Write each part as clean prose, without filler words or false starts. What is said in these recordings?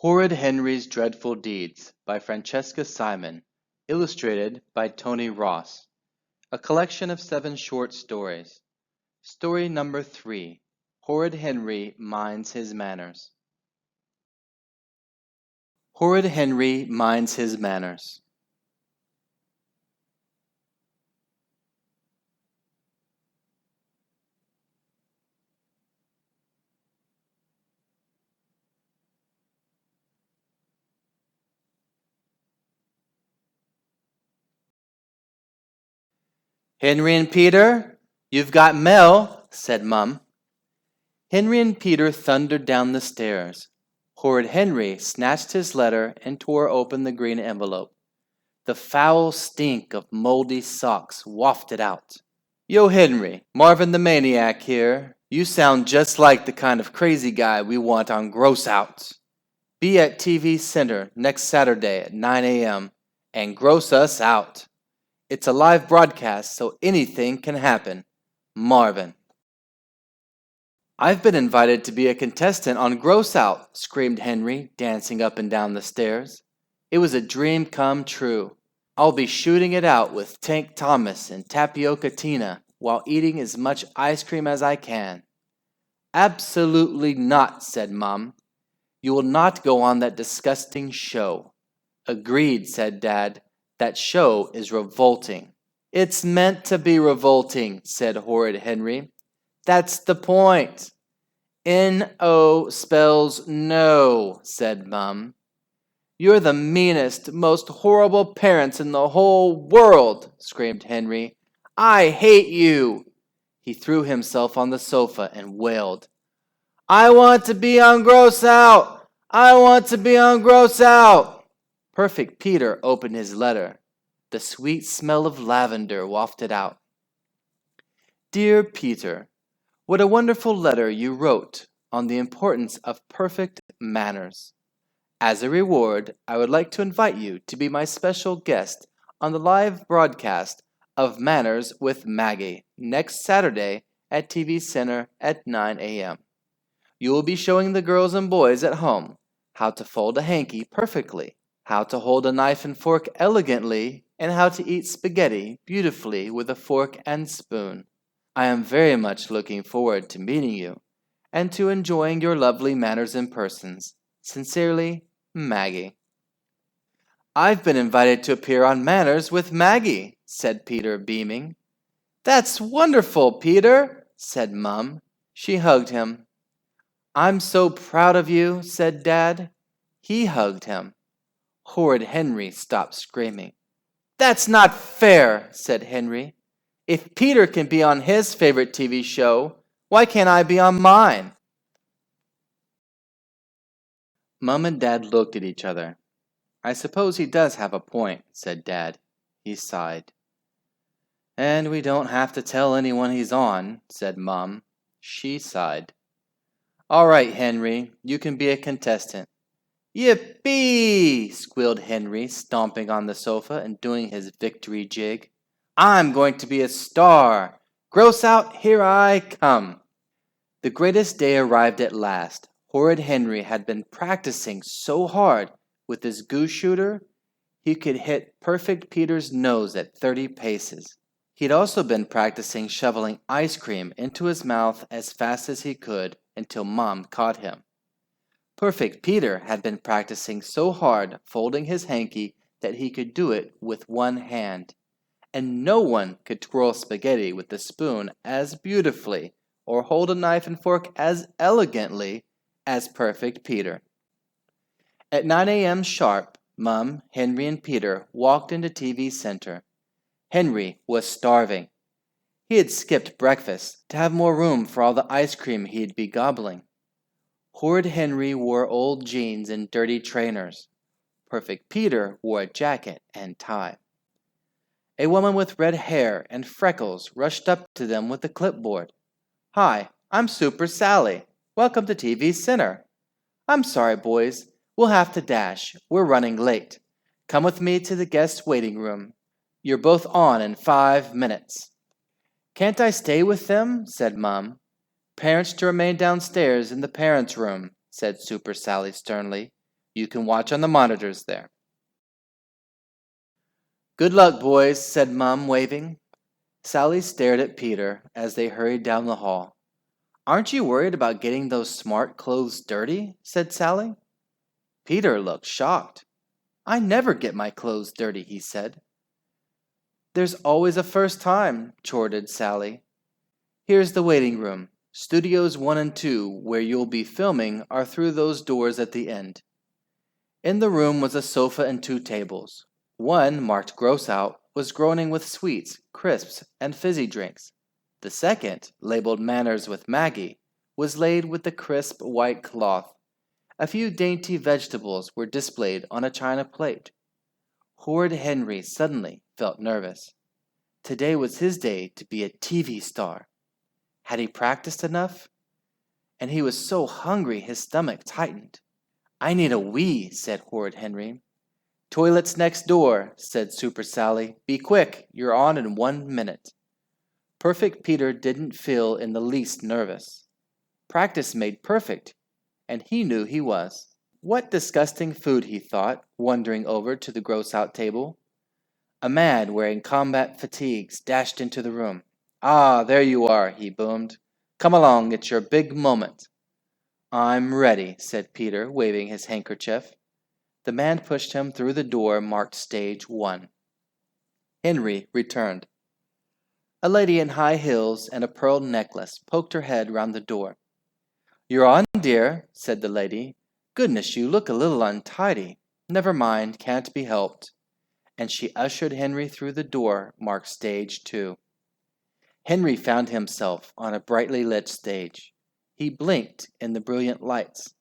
Horrid Henry's Dreadful Deeds by Francesca Simon, illustrated by Tony Ross. A collection of 7 short stories. Story number 3. Horrid Henry Minds His Manners. Horrid Henry Minds His Manners. Henry and Peter, you've got mail, said Mum. Henry and Peter thundered down the stairs. Horrid Henry snatched his letter and tore open the green envelope. The foul stink of moldy socks wafted out. Yo, Henry, Marvin the Maniac here. You sound just like the kind of crazy guy we want on Gross Out. Be at TV Center next Saturday at 9 a.m. and gross us out. It's a live broadcast, so anything can happen. Marvin. I've been invited to be a contestant on Gross Out, screamed Henry, dancing up and down the stairs. It was a dream come true. I'll be shooting it out with Tank Thomas and Tapioca Tina while eating as much ice cream as I can. Absolutely not, said Mom. You will not go on that disgusting show. Agreed, said Dad. That show is revolting. It's meant to be revolting, said Horrid Henry. That's the point. N-O spells no, said Mum. You're the meanest, most horrible parents in the whole world, screamed Henry. I hate you. He threw himself on the sofa and wailed. I want to be on Gross Out. I want to be on Gross Out. Perfect Peter opened his letter. The sweet smell of lavender wafted out. Dear Peter, what a wonderful letter you wrote on the importance of perfect manners. As a reward, I would like to invite you to be my special guest on the live broadcast of Manners with Maggie next Saturday at TV Center at 9 a.m. You will be showing the girls and boys at home how to fold a hanky perfectly, how to hold a knife and fork elegantly, and how to eat spaghetti beautifully with a fork and spoon. I am very much looking forward to meeting you and to enjoying your lovely manners and persons. Sincerely, Maggie. I've been invited to appear on Manners with Maggie, said Peter, beaming. That's wonderful, Peter, said Mum. She hugged him. I'm so proud of you, said Dad. He hugged him. Horrid Henry stopped screaming. That's not fair, said Henry. If Peter can be on his favorite TV show, why can't I be on mine? Mum and Dad looked at each other. I suppose he does have a point, said Dad. He sighed. And we don't have to tell anyone he's on, said Mum. She sighed. All right, Henry, you can be a contestant. Yippee! Squealed Henry, stomping on the sofa and doing his victory jig. I'm going to be a star. Gross Out, here I come. The greatest day arrived at last. Horrid Henry had been practicing so hard with his goose shooter, he could hit Perfect Peter's nose at 30 paces. He'd also been practicing shoveling ice cream into his mouth as fast as he could until Mom caught him. Perfect Peter had been practicing so hard folding his hanky that he could do it with one hand, and no one could twirl spaghetti with a spoon as beautifully or hold a knife and fork as elegantly as Perfect Peter. At 9 a.m. sharp, Mum, Henry, and Peter walked into TV Center. Henry was starving. He had skipped breakfast to have more room for all the ice cream he'd be gobbling. Horrid Henry wore old jeans and dirty trainers. Perfect Peter wore a jacket and tie. A woman with red hair and freckles rushed up to them with a clipboard. Hi, I'm Super Sally. Welcome to TV Center. I'm sorry, boys. We'll have to dash. We're running late. Come with me to the guest waiting room. You're both on in 5 minutes. Can't I stay with them? Said Mum. Parents to remain downstairs in the parents' room, said Super Sally sternly. You can watch on the monitors there. Good luck, boys, said Mum, waving. Sally stared at Peter as they hurried down the hall. Aren't you worried about getting those smart clothes dirty? Said Sally. Peter looked shocked. I never get my clothes dirty, he said. There's always a first time, chortled Sally. Here's the waiting room. Studios 1 and 2, where you'll be filming, are through those doors at the end. In the room was a sofa and 2 tables. One, marked Gross Out, was groaning with sweets, crisps, and fizzy drinks. The second, labeled Manners with Maggie, was laid with the crisp white cloth. A few dainty vegetables were displayed on a china plate. Horrid Henry suddenly felt nervous. Today was his day to be a TV star. Had he practiced enough? And he was so hungry his stomach tightened. I need a wee, said Horrid Henry. Toilet's next door, said Super Sally. Be quick, you're on in 1 minute. Perfect Peter didn't feel in the least nervous. Practice made perfect, and he knew he was. What disgusting food, he thought, wandering over to the gross-out table. A man wearing combat fatigues dashed into the room. Ah, there you are, he boomed. Come along, it's your big moment. I'm ready, said Peter, waving his handkerchief. The man pushed him through the door marked Stage 1. Henry returned. A lady in high heels and a pearl necklace poked her head round the door. You're on, dear, said the lady. Goodness, you look a little untidy. Never mind, can't be helped. And she ushered Henry through the door marked Stage 2. Henry found himself on a brightly lit stage. He blinked in the brilliant lights.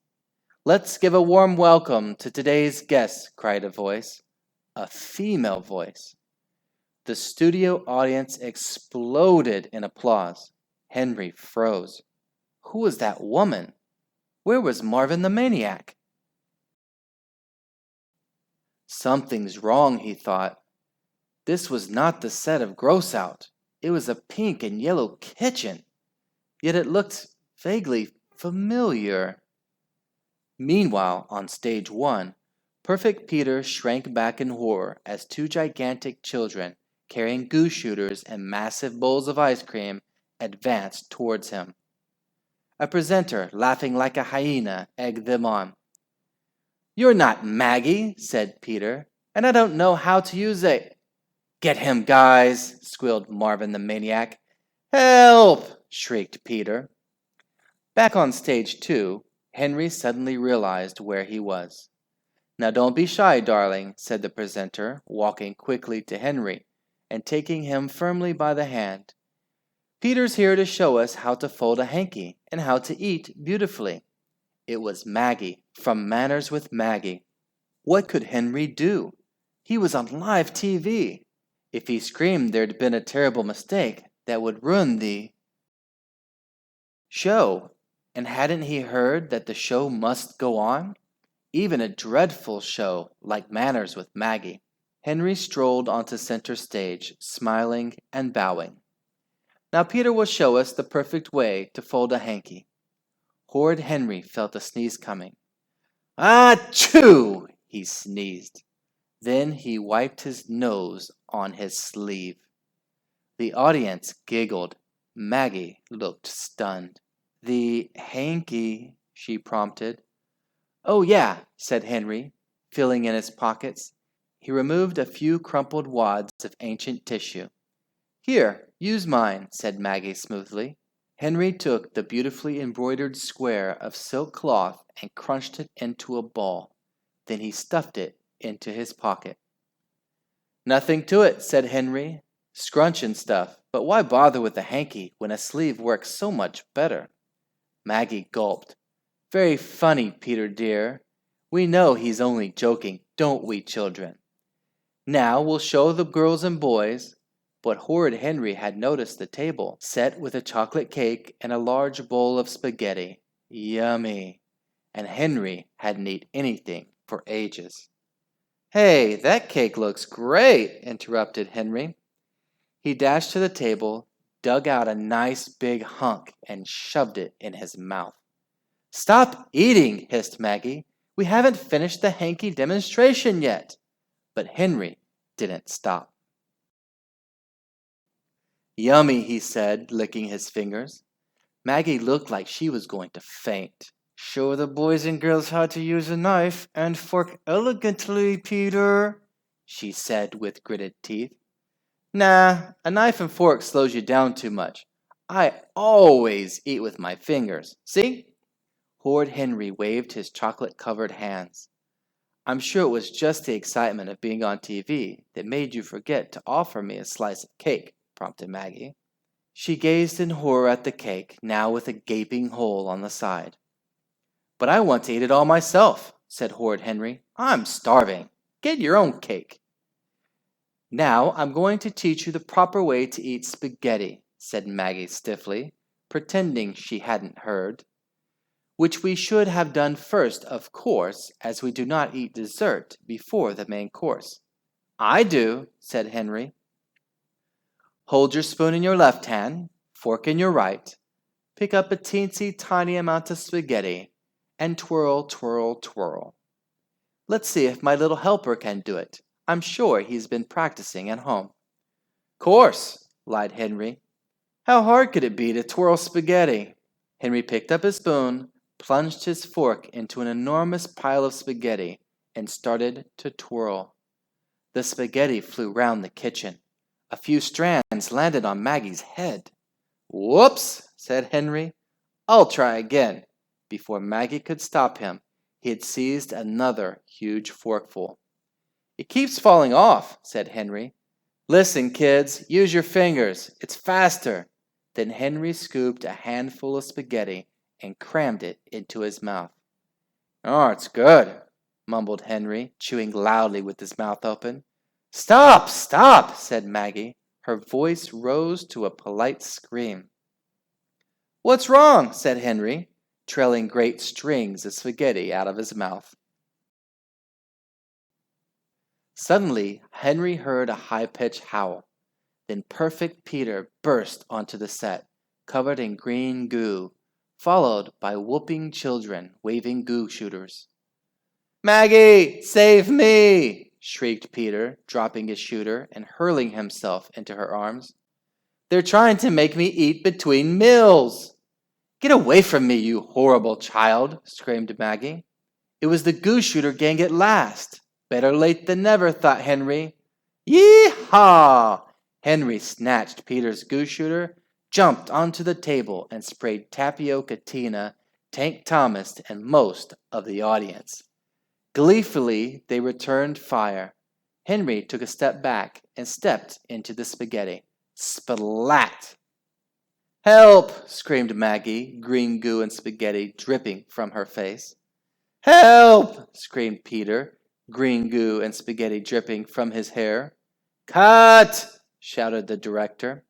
Let's give a warm welcome to today's guest, cried a voice. A female voice. The studio audience exploded in applause. Henry froze. Who was that woman? Where was Marvin the Maniac? Something's wrong, he thought. This was not the set of Gross Out. It was a pink and yellow kitchen. Yet it looked vaguely familiar. Meanwhile, on Stage 1, Perfect Peter shrank back in horror as 2 gigantic children, carrying goose shooters and massive bowls of ice cream, advanced towards him. A presenter, laughing like a hyena, egged them on. You're not Maggie, said Peter, and I don't know how to use a... Get him, guys, squealed Marvin the Maniac. Help! Shrieked Peter. Back on Stage 2, Henry suddenly realized where he was. Now don't be shy, darling, said the presenter, walking quickly to Henry and taking him firmly by the hand. Peter's here to show us how to fold a hanky and how to eat beautifully. It was Maggie, from Manners with Maggie. What could Henry do? He was on live TV. If he screamed, there'd been a terrible mistake that would ruin the show. And hadn't he heard that the show must go on? Even a dreadful show like Manners with Maggie. Henry strolled onto center stage, smiling and bowing. Now Peter will show us the perfect way to fold a hanky. Horrid Henry felt a sneeze coming. Achoo! He sneezed. Then he wiped his nose on his sleeve. The audience giggled. Maggie looked stunned. The hanky, she prompted. Oh, yeah, said Henry, feeling in his pockets. He removed a few crumpled wads of ancient tissue. Here, use mine, said Maggie smoothly. Henry took the beautifully embroidered square of silk cloth and crunched it into a ball. Then he stuffed it into his pocket. Nothing to it, said Henry. Scrunch and stuff, but why bother with a hanky when a sleeve works so much better? Maggie gulped. Very funny, Peter dear. We know he's only joking, don't we, children? Now we'll show the girls and boys. But Horrid Henry had noticed the table, set with a chocolate cake and a large bowl of spaghetti. Yummy. And Henry hadn't eaten anything for ages. Hey, that cake looks great, interrupted Henry. He dashed to the table, dug out a nice big hunk, and shoved it in his mouth. Stop eating, hissed Maggie. We haven't finished the hanky demonstration yet. But Henry didn't stop. Yummy, he said, licking his fingers. Maggie looked like she was going to faint. Show the boys and girls how to use a knife and fork elegantly, Peter, she said with gritted teeth. Nah, a knife and fork slows you down too much. I always eat with my fingers. See? Horrid Henry waved his chocolate-covered hands. I'm sure it was just the excitement of being on TV that made you forget to offer me a slice of cake, prompted Maggie. She gazed in horror at the cake, now with a gaping hole on the side. But I want to eat it all myself, said Horrid Henry. I'm starving. Get your own cake. Now I'm going to teach you the proper way to eat spaghetti, said Maggie stiffly, pretending she hadn't heard. Which we should have done first, of course, as we do not eat dessert before the main course. I do, said Henry. Hold your spoon in your left hand, fork in your right, pick up a teensy tiny amount of spaghetti, and twirl, twirl, twirl. Let's see if my little helper can do it. I'm sure he's been practicing at home. Course, lied Henry. How hard could it be to twirl spaghetti? Henry picked up his spoon, plunged his fork into an enormous pile of spaghetti, and started to twirl. The spaghetti flew round the kitchen. A few strands landed on Maggie's head. Whoops, said Henry. I'll try again. Before Maggie could stop him, he had seized another huge forkful. It keeps falling off, said Henry. Listen, kids, use your fingers. It's faster. Then Henry scooped a handful of spaghetti and crammed it into his mouth. Oh, it's good, mumbled Henry, chewing loudly with his mouth open. Stop, stop, said Maggie. Her voice rose to a polite scream. What's wrong? Said Henry, trailing great strings of spaghetti out of his mouth. Suddenly, Henry heard a high-pitched howl. Then Perfect Peter burst onto the set, covered in green goo, followed by whooping children waving goo shooters. Maggie, save me! Shrieked Peter, dropping his shooter and hurling himself into her arms. They're trying to make me eat between meals. Get away from me, you horrible child, screamed Maggie. It was the goo shooter gang at last. Better late than never, thought Henry. Yee-haw! Henry snatched Peter's goo shooter, jumped onto the table, and sprayed Tapioca Tina, Tank Thomas, and most of the audience. Gleefully, they returned fire. Henry took a step back and stepped into the spaghetti. Splat! Help! Screamed Maggie, green goo and spaghetti dripping from her face. Help! Screamed Peter, green goo and spaghetti dripping from his hair. Cut! Shouted the director.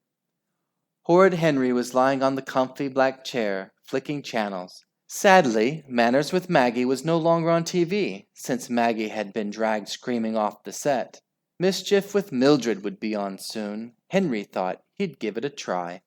Horrid Henry was lying on the comfy black chair, flicking channels. Sadly, Manners with Maggie was no longer on TV, since Maggie had been dragged screaming off the set. Mischief with Mildred would be on soon. Henry thought he'd give it a try.